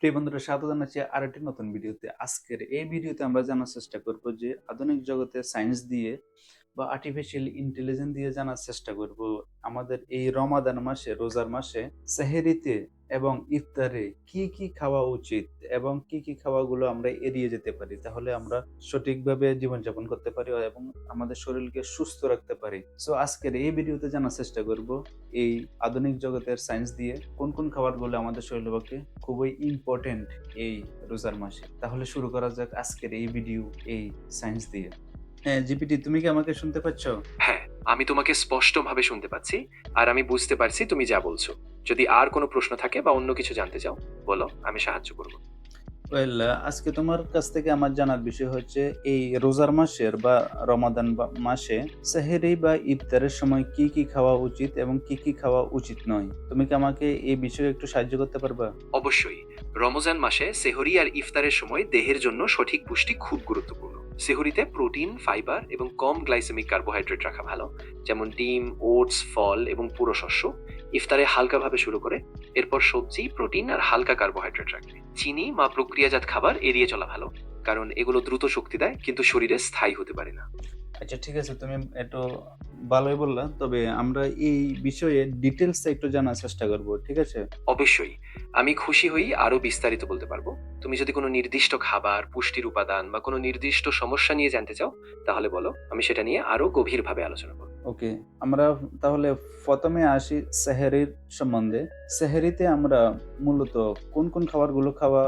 প্রিয় বন্ধুরা, স্বাগত জানাচ্ছি আরেকটি নতুন ভিডিওতে। আজকের এই ভিডিওতে আমরা জানার চেষ্টা করব যে আধুনিক জগতে সায়েন্স দিয়ে বা আর্টিফিশিয়াল ইন্টেলিজেন্স দিয়ে জানার চেষ্টা করব আমাদের এই রমাদান মাসে, রোজার মাসে সেহরিতে এবং ইফতারে কি কি খাওয়া উচিত এবং কি কি খাওয়াগুলো আমরা এড়িয়ে যেতে পারি, তাহলে আমরা সঠিকভাবে জীবনযাপন করতে পারি এবং আমাদের শরীরকে সুস্থ রাখতে পারি। সো আজকের এই ভিডিওতে জানার চেষ্টা করব এই আধুনিক জগতের সায়েন্স দিয়ে কোন কোন খাবারগুলো আমাদের শরীরের পক্ষে খুবই ইম্পর্টেন্ট এই রোজার মাসে। তাহলে শুরু করা যাক আজকের এই ভিডিও এই সায়েন্স দিয়ে। হ্যাঁ জিপিটি, তুমি কি আমাকে শুনতে পাচ্ছ? হ্যাঁ, আমি তোমাকে স্পষ্টভাবে শুনতে পাচ্ছি আর আমি বুঝতে পারছি তুমি যা বলছো। যদি আর কোনো প্রশ্ন থাকে বা অন্য কিছু জানতে চাও, বলো, আমি সাহায্য করব। ওয়েল, আজকে তোমার কাছ থেকে আমার জানার বিষয় হচ্ছে এই রোজার মাসের বা রমাদান মাসে সেহরি বা ইফতারের সময় কি কি খাওয়া উচিত এবং কি কি খাওয়া উচিত নয়। তুমি কি আমাকে এই বিষয়ে একটু সাহায্য করতে পারবা? অবশ্যই। রমজান মাসে সেহরি আর ইফতারের সময় দেহের জন্য সঠিক পুষ্টি খুব গুরুত্বপূর্ণ। সেহরিতে প্রোটিন, ফাইবার এবং কম গ্লাইসেমিক কার্বোহাইড্রেট রাখা ভালো, যেমন ডিম, ওটস, ফল এবং পুরো শস্য। ইফতারে হালকাভাবে শুরু করে এরপর সবজি, প্রোটিন আর হালকা কার্বোহাইড্রেট রাখবে। চিনি বা প্রক্রিয়াজাত খাবার এড়িয়ে চলা ভালো, কারণ এগুলো দ্রুত শক্তি দেয় কিন্তু শরীরে স্থায়ী হতে পারে না। আচ্ছা, ঠিক আছে, তুমি একটু ভালোই বললা, তবে আমরা এই বিষয়ে ডিটেলস একটু জানার চেষ্টা করব, ঠিক আছে? অবশ্যই। আমি খুশি হই আরো বিস্তারিত বলতে পারবো। তুমি যদি কোনো নির্দিষ্ট খাবার, পুষ্টির উপাদান বা কোনো নির্দিষ্ট সমস্যা নিয়ে জানতে চাও, তাহলে বলো, আমি সেটা নিয়ে আরো গভীরভাবে আলোচনা করব। ওকে, আমরা তাহলে প্রথমে আসি সেহরির সম্বন্ধে। সেহরিতে আমরা মূলত কোন কোন খাবারগুলো খাওয়া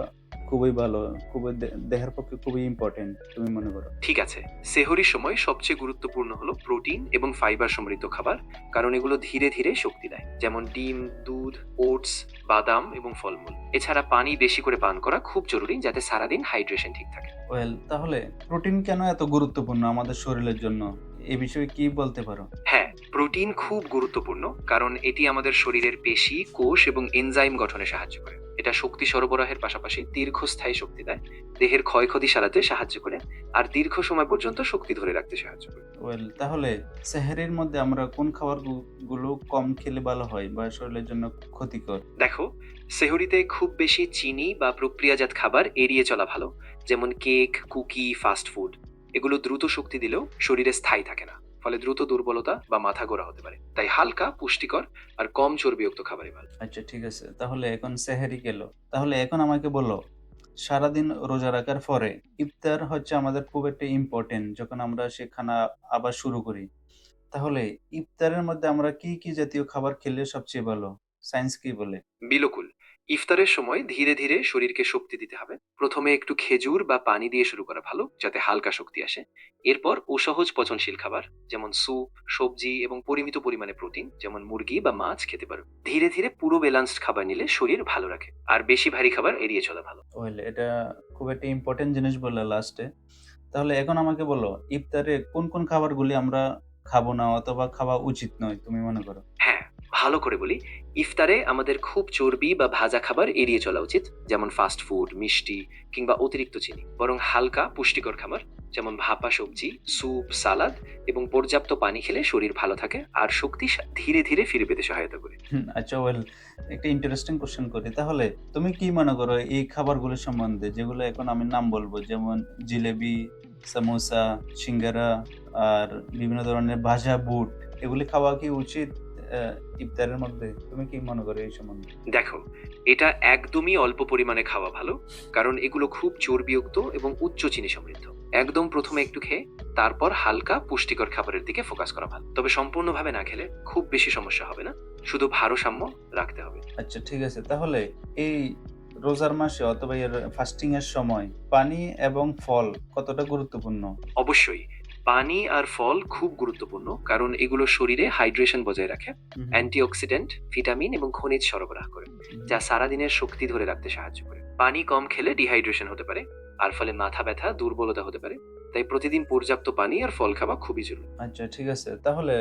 খুবই ভালো, খুবই দেহের পক্ষে খুবই ইম্পর্টেন্ট তুমি মনে করো? ঠিক আছে। সেহরির সময় সবচেয়ে গুরুত্বপূর্ণ হলো প্রোটিন এবং ফাইবার সমৃদ্ধ খাবার, কারণ এগুলো ধীরে ধীরে শক্তি দেয়, যেমন ডিম, দুধ, ওটস, বাদাম এবং ফলমূল। এছাড়া পানি বেশি করে পান করা খুব জরুরি, যাতে সারাদিন হাইড্রেশন ঠিক থাকে। ওয়েল, তাহলে প্রোটিন কেন এত গুরুত্বপূর্ণ আমাদের শরীরের জন্য, এই বিষয়ে কি বলতে পারো? হ্যাঁ, প্রোটিন খুব গুরুত্বপূর্ণ, কারণ এটি আমাদের শরীরের পেশি, কোষ এবং এনজাইম গঠনে সাহায্য করে। এটা শক্তি সরবরাহের পাশাপাশি দীর্ঘস্থায়ী শক্তি দেয়, দেহের ক্ষয়ক্ষতি সারাতে সাহায্য করে আর দীর্ঘ সময় পর্যন্ত শক্তি ধরে রাখতে সাহায্য করে। ওয়েল, তাহলে সেহরির মধ্যে আমরা কোন খাবার গুলো কম খেলে ভালো হয় বা শরীরের জন্য ক্ষতিকর? দেখো, সেহরিতে খুব বেশি চিনি বা প্রক্রিয়াজাত খাবার এড়িয়ে চলা ভালো, যেমন কেক, কুকি, ফাস্ট ফুড। এগুলো দ্রুত শক্তি দিলেও শরীরে স্থায়ী থাকে না, ফলে দ্রুত দুর্বলতা বা মাথা গোড়া হতে পারে। তাই হালকা, পুষ্টিকর আর কম চর্বিযুক্ত খাবারই ভালো। আচ্ছা, ঠিক আছে, তাহলে এখন সেহরি গেল। তাহলে এখন আমাকে বলো, সারাদিন রোজা রাখার পরে ইফতার হচ্ছে আমাদের খুব একটা ইম্পর্টেন্ট, যখন আমরা সে খানা আবার শুরু করি। তাহলে ইফতারের মধ্যে আমরা কি কি জাতীয় খাবার খেলে সবচেয়ে ভালো? সায়েন্স কি বলে? বিলকুল। ইফতারের সময় ধীরে ধীরে শরীরকে শক্তি দিতে হবে। প্রথমে একটু খেজুর বা পানি দিয়ে শুরু করা ভালো, যাতে হালকা শক্তি আসে। এরপর সহজ পচনশীল খাবার, যেমন স্যুপ, সবজি এবং পরিমিত পরিমাণে প্রোটিন, যেমন মুরগি বা মাছ খেতে পারো। ধীরে ধীরে পুরো ব্যালান্সড খাবার নিলে শরীর ভালো রাখে, আর বেশি ভারী খাবার এড়িয়ে চলা ভালো। ওয়েল, এটা খুব একটা ইম্পর্টেন্ট জিনিস বললে লাস্টে। তাহলে এখন আমাকে বলো, ইফতারে কোন কোন খাবারগুলি আমরা খাবো না অথবা খাওয়া উচিত নয় তুমি মনে করো? হ্যাঁ, ভালো করে বলি। ইফতারে আমাদের খুব চর্বি বা ভাজা খাবার এড়িয়ে চলা উচিত, যেমন ফাস্ট ফুড, মিষ্টি কিংবা অতিরিক্ত চিনি। বরং হালকা, পুষ্টিকর খাবার, যেমন ভাপা সবজি, স্যুপ, সালাদ এবং পর্যাপ্ত পানি খেলে শরীর ভালো থাকে আর শক্তি ধীরে ধীরে ফিরে পেতে সহায়তা করে। আচ্ছা, ওয়েল, একটা ইন্টারেস্টিং কোশ্চেন করি। তাহলে তুমি কি মনে করো এই খাবারগুলোর সম্বন্ধে, যেগুলো এখন আমি নাম বলবো, যেমন জিলেবি, সামোসা, সিঙ্গারা আর বিভিন্ন ধরনের ভাজা বুট, এগুলি খাওয়া কি উচিত ইফতারের মধ্যে? তুমি কি মনে করো এই সম্বন্ধে? দেখো, এটা একদমই অল্প পরিমাণে খাওয়া ভালো, কারণ এগুলো খুব চর্বিযুক্ত এবং উচ্চ চিনি সমৃদ্ধ। একদম প্রথমে একটু খেয়ে তারপর হালকা পুষ্টিকর খাবারের দিকে ফোকাস করা ভালো। তবে সম্পূর্ণভাবে না খেলে খুব বেশি সমস্যা হবে না, শুধু ভারসাম্য রাখতে হবে। আচ্ছা, ঠিক আছে, তাহলে এই রোজার মাসে অথবা এর ফাস্টিং এর সময় পানি এবং ফল কতটা গুরুত্বপূর্ণ? অবশ্যই। পানি আর ফল খুব গুরুত্বপূর্ণ, কারণ এগুলো শরীরে হাইড্রেশন বজায় রাখে, হুম, অ্যান্টিঅক্সিডেন্ট, ভিটামিন এবং খনিজ সরবরাহ করে, যা সারাদিনের শক্তি ধরে রাখতে সাহায্য করে। পানি কম খেলে ডিহাইড্রেশন হতে পারে, আর ফলে মাথা ব্যথা, দুর্বলতা হতে পারে। তাই প্রতিদিন পর্যাপ্ত পানি আর ফল খাওয়া খুবই জরুরি। আচ্ছা, ঠিক আছে, তাহলে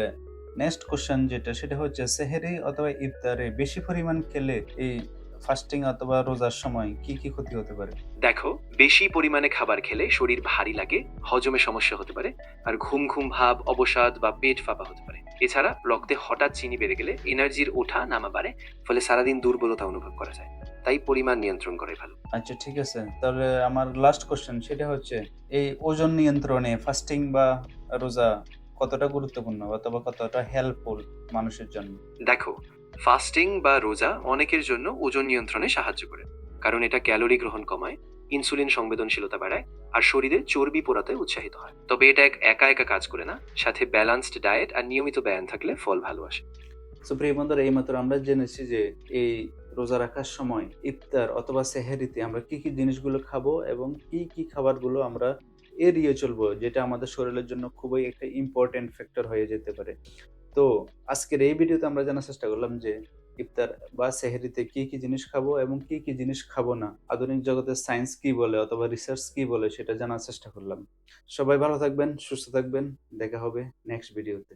নেক্সট কোশ্চেন যেটা, সেটা হচ্ছে সেহরি অথবা ইফতারে বেশি পরিমাণ খেলে এই ফাস্টিং অথবা রোজার সময় কি কি ক্ষতি হতে পারে? দেখো, বেশি পরিমাণে খাবার খেলে শরীর ভারী লাগে, হজমে সমস্যা হতে পারে, আর ঘুম ঘুম ভাব, অবসাদ বা পেট ফাঁপা হতে পারে। এছাড়া রক্তে হঠাৎ চিনি বেড়ে গেলে এনার্জির ওঠা নামা বাড়ে, ফলে সারাদিন দুর্বলতা অনুভব করা যায়। তাই পরিমাণ নিয়ন্ত্রণ করাই ভালো। আচ্ছা, ঠিক আছে। তাহলে আমার লাস্ট কোয়েশ্চেন সেটা হচ্ছে এই ওজন নিয়ন্ত্রণে ফাস্টিং বা রোজা কতটা গুরুত্বপূর্ণ অথবা কতটা হেল্পফুল মানুষের জন্য? দেখো, ফাস্টিং বা রোজা অনেকের জন্য ওজন নিয়ন্ত্রণে সাহায্য করে, কারণ এটা ক্যালোরি গ্রহণ কমায়, ইনসুলিন সংবেদনশীলতা বাড়ায় আর শরীরে চর্বি পোড়াতে উৎসাহিত হয়। তবে এটা একা একা কাজ করে না, সাথে ব্যালান্সড ডায়েট আর নিয়মিত ব্যায়াম থাকলে ফল ভালো আসে। সো প্রিয় বন্ধুরা, এইমাত্র আমরা জেনেছি যে এই রোজা রাখার সময় ইফতার অথবা সেহরিতে আমরা কি কি জিনিসগুলো খাবো এবং কি কি খাবারগুলো আমরা এড়িয়ে চলবো, যেটা আমাদের শরীরের জন্য খুবই একটা ইম্পর্টেন্ট ফ্যাক্টর হয়ে যেতে পারে। তো আজকের এই ভিডিওতে আমরা জানার চেষ্টা করলাম যে ইফতার বা সেহরিতে কি কি জিনিস খাবো এবং কি কি জিনিস খাবো না, আধুনিক জগতের সায়েন্স কি বলে অথবা রিসার্চ কি বলে সেটা জানার চেষ্টা করলাম। সবাই ভালো থাকবেন, সুস্থ থাকবেন। দেখা হবে নেক্সট ভিডিওতে।